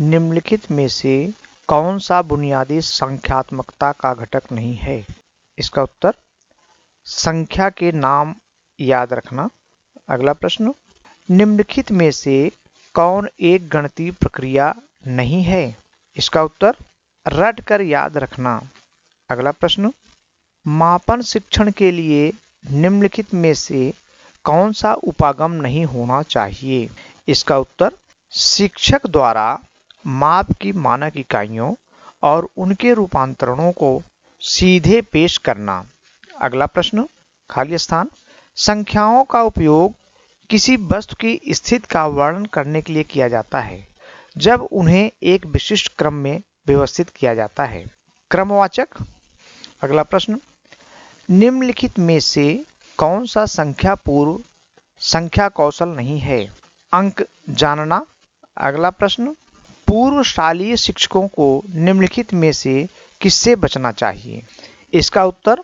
निम्नलिखित में से कौन सा बुनियादी संख्यात्मकता का घटक नहीं है? इसका उत्तर संख्या के नाम याद रखना। अगला प्रश्न, निम्नलिखित में से कौन एक गणितीय प्रक्रिया नहीं है? इसका उत्तर रट कर याद रखना। अगला प्रश्न, मापन शिक्षण के लिए निम्नलिखित में से कौन सा उपागम नहीं होना चाहिए? इसका उत्तर शिक्षक द्वारा माप की मानक इकाइयों और उनके रूपांतरणों को सीधे पेश करना। अगला प्रश्न, खाली स्थान, संख्याओं का उपयोग किसी वस्तु की स्थिति का वर्णन करने के लिए किया जाता है जब उन्हें एक विशिष्ट क्रम में व्यवस्थित किया जाता है। क्रमवाचक। अगला प्रश्न, निम्नलिखित में से कौन सा संख्या पूर्व संख्या कौशल नहीं है? अंक जानना। अगला प्रश्न, पूर्वशालीय शिक्षकों को निम्नलिखित में से किससे बचना चाहिए? इसका उत्तर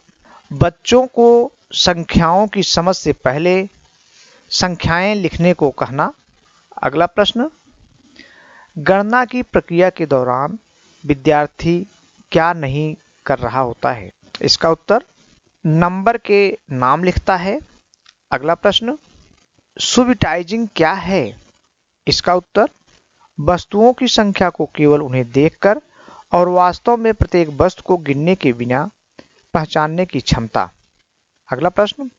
बच्चों को संख्याओं की समझ से पहले संख्याएं लिखने को कहना। अगला प्रश्न, गणना की प्रक्रिया के दौरान विद्यार्थी क्या नहीं कर रहा होता है? इसका उत्तर नंबर के नाम लिखता है। अगला प्रश्न, सुबिटाइजिंग क्या है? इसका उत्तर वस्तुओं की संख्या को केवल उन्हें देखकर और वास्तव में प्रत्येक वस्तु को गिनने के बिना पहचानने की क्षमता। अगला प्रश्न,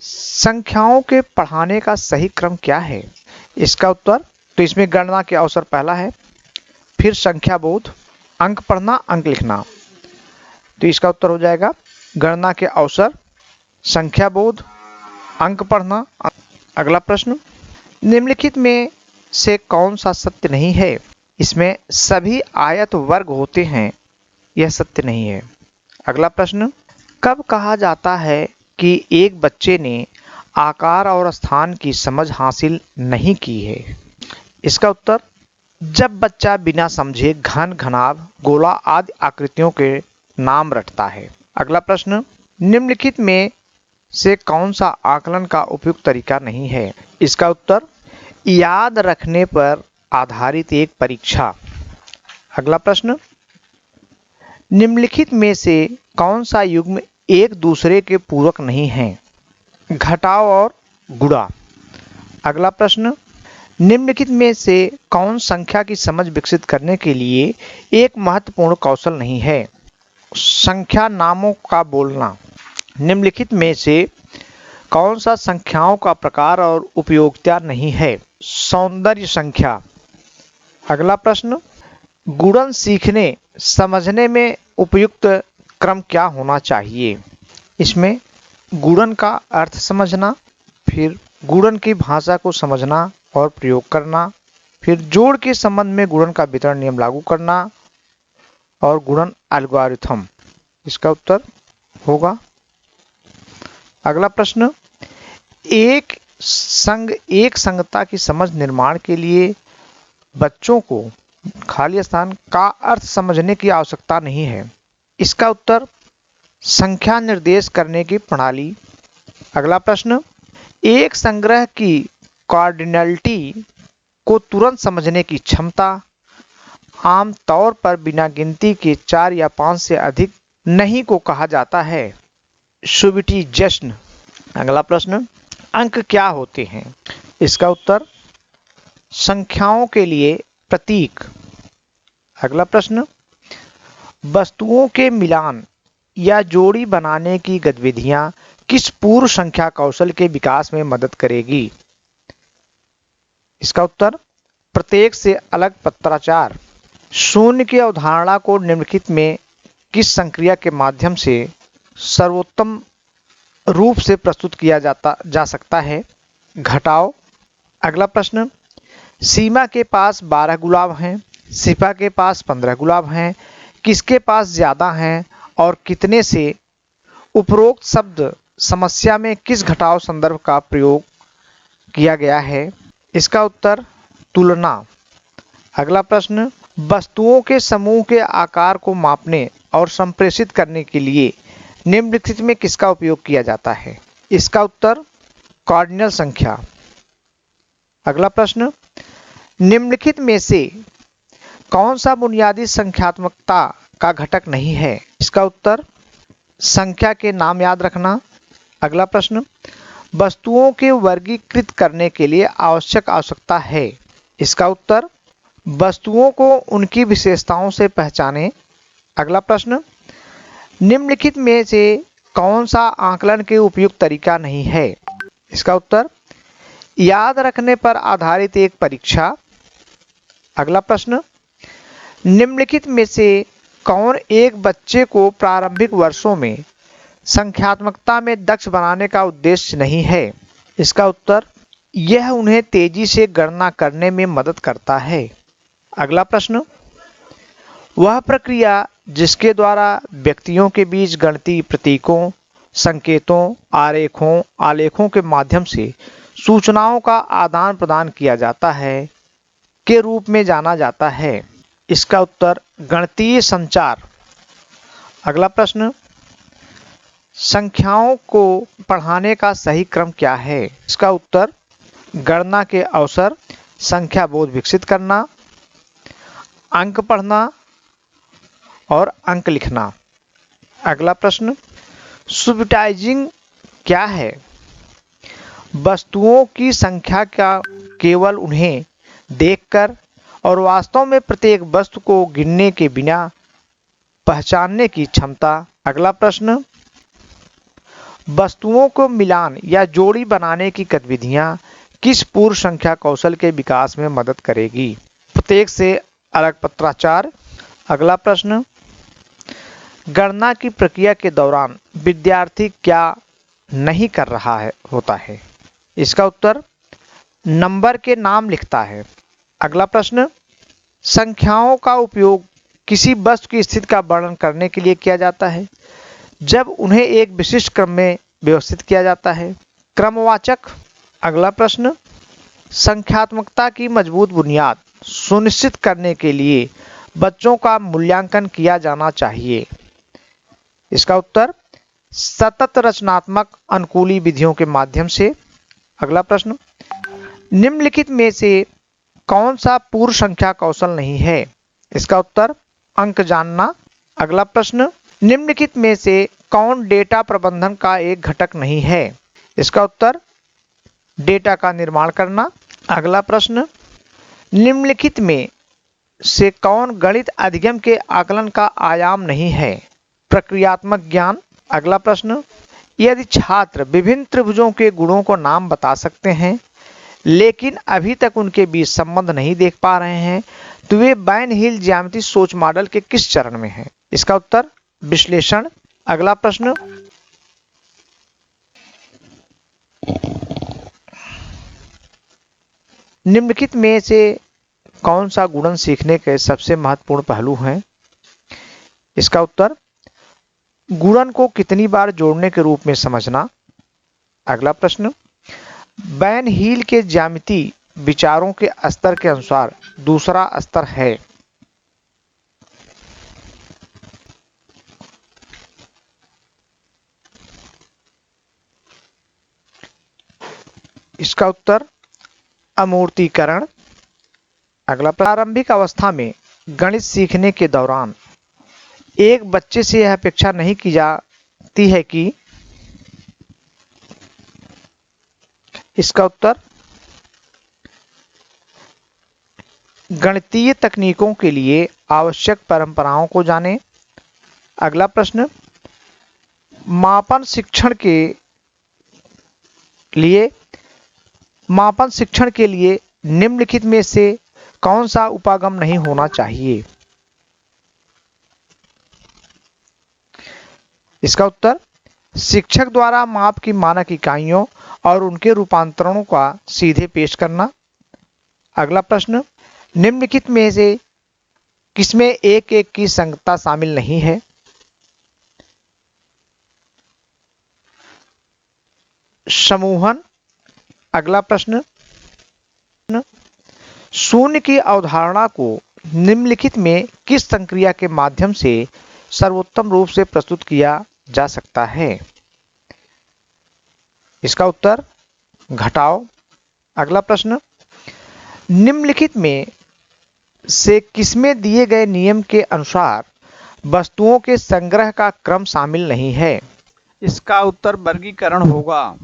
संख्याओं के पढ़ाने का सही क्रम क्या है? इसका उत्तर, तो इसमें गणना के अवसर पहला है, फिर संख्या बोध, अंक पढ़ना, अंक लिखना। तो इसका उत्तर हो जाएगा गणना के अवसर, संख्या बोध, अंक पढ़ना। अगला प्रश्न, निम्नलिखित में से कौन सा सत्य नहीं है? इसमें सभी आयत वर्ग होते हैं, यह सत्य नहीं है। अगला प्रश्न, कब कहा जाता है कि एक बच्चे ने आकार और स्थान की समझ हासिल नहीं की है? इसका उत्तर जब बच्चा बिना समझे घन, घनाभ, गोला आदि आकृतियों के नाम रटता है। अगला प्रश्न, निम्नलिखित में से कौन सा आकलन का उपयुक्त तरीका नहीं है? इसका उत्तर याद रखने पर आधारित एक परीक्षा। अगला प्रश्न, निम्नलिखित में से कौन सा युग्म एक दूसरे के पूरक नहीं है? घटाव और गुणा। अगला प्रश्न, निम्नलिखित में से कौन संख्या की समझ विकसित करने के लिए एक महत्वपूर्ण कौशल नहीं है? संख्या नामों का बोलना। निम्नलिखित में से कौन सा संख्याओं का प्रकार और उपयोगिता नहीं है? सौंदर्य संख्या। अगला प्रश्न, गुणन सीखने समझने में उपयुक्त क्रम क्या होना चाहिए? इसमें गुणन का अर्थ समझना, फिर गुणन की भाषा को समझना और प्रयोग करना, फिर जोड़ के संबंध में गुणन का वितरण नियम लागू करना और गुणन एल्गोरिथम। इसका उत्तर होगा। अगला प्रश्न, एक संगता की समझ निर्माण के लिए बच्चों को खाली स्थान का अर्थ समझने की आवश्यकता नहीं है। इसका उत्तर संख्या निर्देश करने की प्रणाली। अगला प्रश्न, एक संग्रह की कार्डिनलिटी को तुरंत समझने की क्षमता आम तौर पर बिना गिनती के 4 या 5 से अधिक नहीं को कहा जाता है। सुबिटाइजेशन। अगला प्रश्न, अंक क्या होते हैं? इसका उत्तर संख्याओं के लिए प्रतीक। अगला प्रश्न, वस्तुओं के मिलान या जोड़ी बनाने की गतिविधियां किस पूर्व संख्या कौशल के विकास में मदद करेगी? इसका उत्तर प्रत्येक से अलग पत्राचार। शून्य की अवधारणा को निम्नलिखित में किस संक्रिया के माध्यम से सर्वोत्तम रूप से प्रस्तुत किया जा सकता है? घटाव। अगला प्रश्न, सीमा के पास 12 गुलाब हैं, सिपा के पास 15 गुलाब हैं, किसके पास ज्यादा हैं और कितने से? उपरोक्त शब्द समस्या में किस घटाव संदर्भ का प्रयोग किया गया है? इसका उत्तर तुलना। अगला प्रश्न, वस्तुओं के समूह के आकार को मापने और संप्रेषित करने के लिए निम्नलिखित में किसका उपयोग किया जाता है? इसका उत्तर कार्डिनल संख्या। अगला प्रश्न, निम्नलिखित में से कौन सा बुनियादी संख्यात्मकता का घटक नहीं है? इसका उत्तर संख्या के नाम याद रखना। अगला प्रश्न, वस्तुओं के वर्गीकृत करने के लिए आवश्यक आवश्यकता है। इसका उत्तर वस्तुओं को उनकी विशेषताओं से पहचाने। अगला प्रश्न, निम्नलिखित में से कौन सा आकलन के उपयुक्त तरीका नहीं है? इसका उत्तर याद रखने पर आधारित एक परीक्षा। अगला प्रश्न, निम्नलिखित में से कौन एक बच्चे को प्रारंभिक वर्षों में संख्यात्मकता में दक्ष बनाने का उद्देश्य नहीं है? इसका उत्तर यह उन्हें तेजी से गणना करने में मदद करता है। अगला प्रश्न, वह प्रक्रिया जिसके द्वारा व्यक्तियों के बीच गणितीय प्रतीकों, संकेतों, आरेखों, आलेखों के माध्यम से सूचनाओं का आदान प्रदान किया जाता है के रूप में जाना जाता है? इसका उत्तर गणितीय संचार। अगला प्रश्न, संख्याओं को पढ़ाने का सही क्रम क्या है? इसका उत्तर गणना के अवसर, संख्या बोध विकसित करना, अंक पढ़ना और अंक लिखना। अगला प्रश्न, सुबिटाइजिंग क्या है? वस्तुओं की संख्या का केवल उन्हें देखकर और वास्तव में प्रत्येक वस्तु को गिनने के बिना पहचानने की क्षमता। अगला प्रश्न, वस्तुओं को मिलान या जोड़ी बनाने की गतिविधियां किस पूर्व संख्या कौशल के विकास में मदद करेगी? प्रत्येक से अलग पत्राचार। अगला प्रश्न, गणना की प्रक्रिया के दौरान विद्यार्थी क्या नहीं कर रहा होता है? इसका उत्तर नंबर के नाम लिखता है। अगला प्रश्न, संख्याओं का उपयोग किसी वस्तु की स्थिति का वर्णन करने के लिए किया जाता है जब उन्हें एक विशिष्ट क्रम में व्यवस्थित किया जाता है। क्रमवाचक। अगला प्रश्न, संख्यात्मकता की मजबूत बुनियाद सुनिश्चित करने के लिए बच्चों का मूल्यांकन किया जाना चाहिए। इसका उत्तर सतत रचनात्मक अनुकूली विधियों के माध्यम से। अगला प्रश्न, निम्नलिखित में से कौन सा पूर्व संख्या कौशल नहीं है? इसका उत्तर अंक जानना। अगला प्रश्न, निम्नलिखित में से कौन डेटा प्रबंधन का एक घटक नहीं है? इसका उत्तर डेटा का निर्माण करना। अगला प्रश्न, निम्नलिखित में से कौन गणित अधिगम के आकलन का आयाम नहीं है? प्रक्रियात्मक ज्ञान। अगला प्रश्न, यदि छात्र विभिन्न त्रिभुजों के गुणों को नाम बता सकते हैं लेकिन अभी तक उनके बीच संबंध नहीं देख पा रहे हैं तो वे बैन हिल ज्यामिति सोच मॉडल के किस चरण में हैं? इसका उत्तर विश्लेषण। अगला प्रश्न, निम्नलिखित में से कौन सा गुणन सीखने के सबसे महत्वपूर्ण पहलू हैं? इसका उत्तर गुणन को कितनी बार जोड़ने के रूप में समझना। अगला प्रश्न, बैन हील के ज्यामिति विचारों के स्तर के अनुसार दूसरा स्तर है। इसका उत्तर अमूर्तीकरण। अगला, प्रारंभिक अवस्था में गणित सीखने के दौरान एक बच्चे से यह अपेक्षा नहीं की जाती है कि। इसका उत्तर गणितीय तकनीकों के लिए आवश्यक परंपराओं को जाने। अगला प्रश्न, मापन शिक्षण के लिए निम्नलिखित में से कौन सा उपागम नहीं होना चाहिए? इसका उत्तर शिक्षक द्वारा माप की मानक इकाइयों और उनके रूपांतरणों का सीधे पेश करना। अगला प्रश्न, निम्नलिखित में से किसमें एक एक की संगतता शामिल नहीं है? समूहन। अगला प्रश्न, शून्य की अवधारणा को निम्नलिखित में किस संक्रिया के माध्यम से सर्वोत्तम रूप से प्रस्तुत किया जा सकता है? इसका उत्तर घटाव। अगला प्रश्न, निम्नलिखित में से किसमें दिए गए नियम के अनुसार वस्तुओं के संग्रह का क्रम शामिल नहीं है? इसका उत्तर वर्गीकरण होगा।